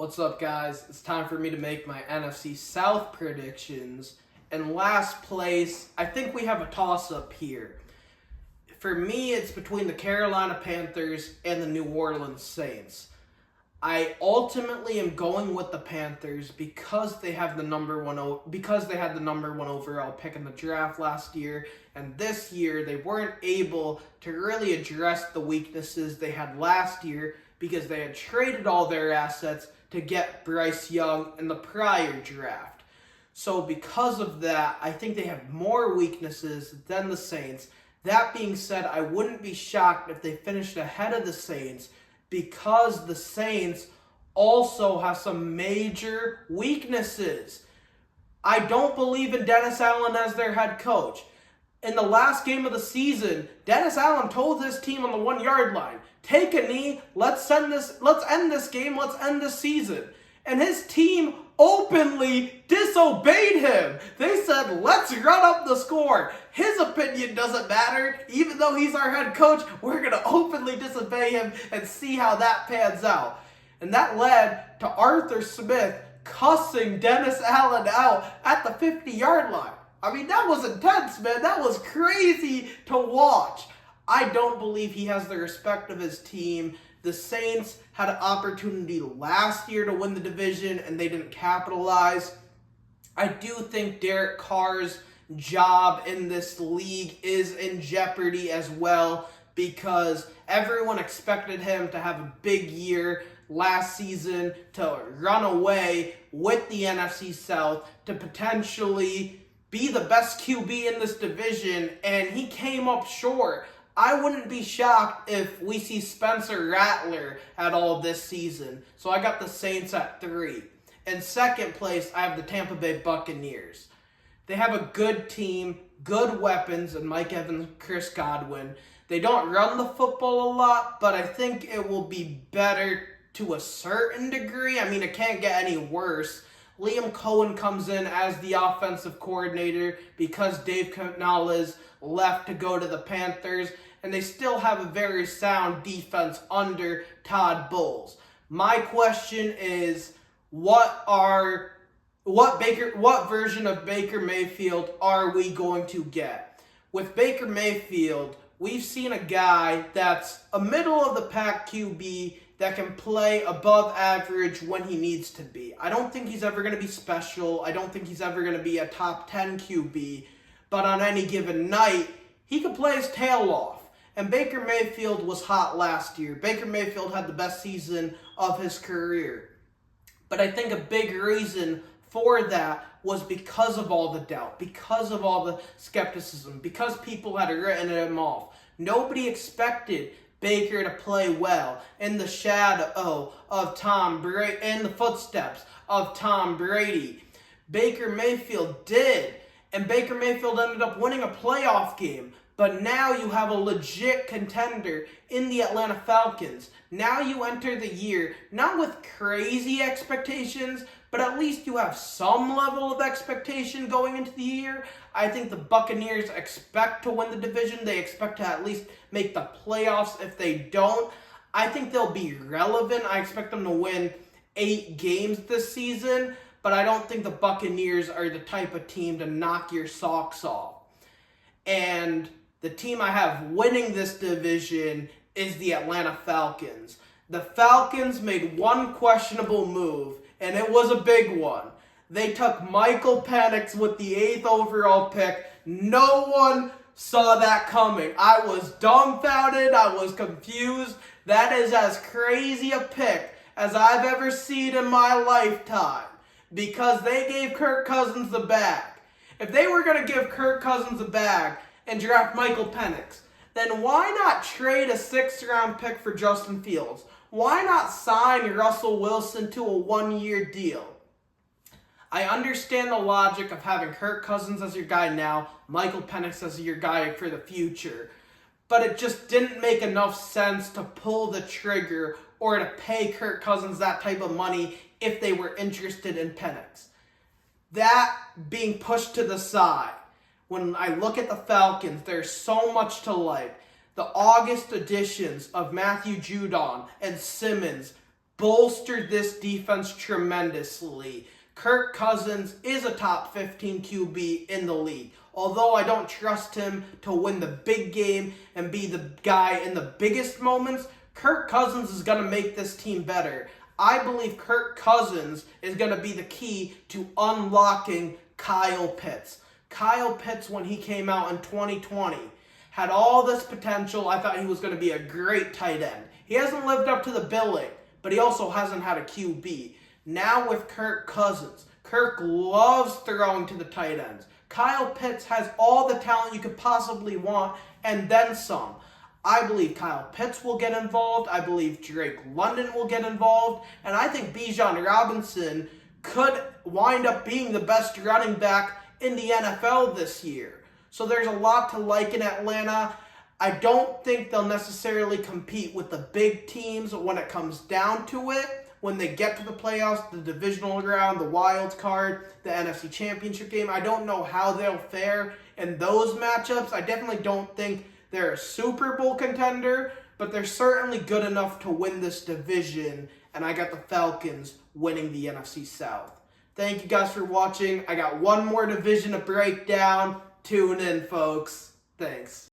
What's up, guys? It's time for me to make my NFC South predictions. In last place, I think we have a toss-up here. For me, it's between the Carolina Panthers and the New Orleans Saints. I ultimately am going with the Panthers because they have the number one overall pick in the draft last year, and this year they weren't able to really address the weaknesses they had last year because they had traded all their assets to get Bryce Young in the prior draft. So because of that, I think they have more weaknesses than the Saints. That being said, I wouldn't be shocked if they finished ahead of the Saints because the Saints also have some major weaknesses. I don't believe in Dennis Allen as their head coach. In the last game of the season, Dennis Allen told his team on the 1-yard line, take a knee, let's end this game, let's end this season. And his team openly disobeyed him. They said, let's run up the score. His opinion doesn't matter. Even though he's our head coach, we're going to openly disobey him and see how that pans out. And that led to Arthur Smith cussing Dennis Allen out at the 50-yard line. I mean, that was intense, man. That was crazy to watch. I don't believe he has the respect of his team. The Saints had an opportunity last year to win the division, and they didn't capitalize. I do think Derek Carr's job in this league is in jeopardy as well because everyone expected him to have a big year last season, to run away with the NFC South, to potentially be the best QB in this division, and he came up short. I wouldn't be shocked if we see Spencer Rattler at all this season. So I got the Saints at 3. In second place, I have the Tampa Bay Buccaneers. They have a good team, good weapons, and Mike Evans, Chris Godwin. They don't run the football a lot, but I think it will be better to a certain degree. I mean, it can't get any worse. Liam Cohen comes in as the offensive coordinator because Dave Canales left to go to the Panthers, and they still have a very sound defense under Todd Bowles. My question is, what version of Baker Mayfield are we going to get? With Baker Mayfield, we've seen a guy that's a middle-of-the-pack QB that can play above average when he needs to be. I don't think he's ever going to be special. I don't think he's ever going to be a top 10 QB. But on any given night, he could play his tail off. And Baker Mayfield was hot last year. Baker Mayfield had the best season of his career. But I think a big reason for that was because of all the doubt, because of all the skepticism, because people had written him off. Nobody expected Baker to play well in the shadow of Tom Brady, in the footsteps of Tom Brady. Baker Mayfield did, and Baker Mayfield ended up winning a playoff game. But now you have a legit contender in the Atlanta Falcons. Now you enter the year not with crazy expectations, but at least you have some level of expectation going into the year. I think the Buccaneers expect to win the division. They expect to at least make the playoffs. If they don't, I think they'll be relevant. I expect them to win 8 games this season, but I don't think the Buccaneers are the type of team to knock your socks off. And the team I have winning this division is the Atlanta Falcons. The Falcons made one questionable move, and it was a big one. They took Michael Penix with the 8th overall pick. No one saw that coming. I was dumbfounded. I was confused. That is as crazy a pick as I've ever seen in my lifetime because they gave Kirk Cousins the bag. If they were going to give Kirk Cousins a bag and draft Michael Penix, then why not trade a 6th-round pick for Justin Fields? Why not sign Russell Wilson to a 1-year deal? I understand the logic of having Kirk Cousins as your guy now, Michael Penix as your guy for the future, but it just didn't make enough sense to pull the trigger or to pay Kirk Cousins that type of money if they were interested in Penix. That being pushed to the side, when I look at the Falcons, there's so much to like. The August additions of Matthew Judon and Simmons bolstered this defense tremendously. Kirk Cousins is a top 15 QB in the league. Although I don't trust him to win the big game and be the guy in the biggest moments, Kirk Cousins is going to make this team better. I believe Kirk Cousins is going to be the key to unlocking Kyle Pitts. Kyle Pitts, when he came out in 2020, had all this potential. I thought he was going to be a great tight end. He hasn't lived up to the billing, but he also hasn't had a QB. Now with Kirk Cousins, Kirk loves throwing to the tight ends. Kyle Pitts has all the talent you could possibly want and then some. I believe Kyle Pitts will get involved. I believe Drake London will get involved. And I think Bijan Robinson could wind up being the best running back in the NFL this year. So there's a lot to like in Atlanta. I don't think they'll necessarily compete with the big teams when it comes down to it. When they get to the playoffs, the divisional round, the wild card, the NFC Championship game, I don't know how they'll fare in those matchups. I definitely don't think they're a Super Bowl contender, but they're certainly good enough to win this division, and I got the Falcons winning the NFC South. Thank you guys for watching. I got one more division to break down. Tune in, folks. Thanks.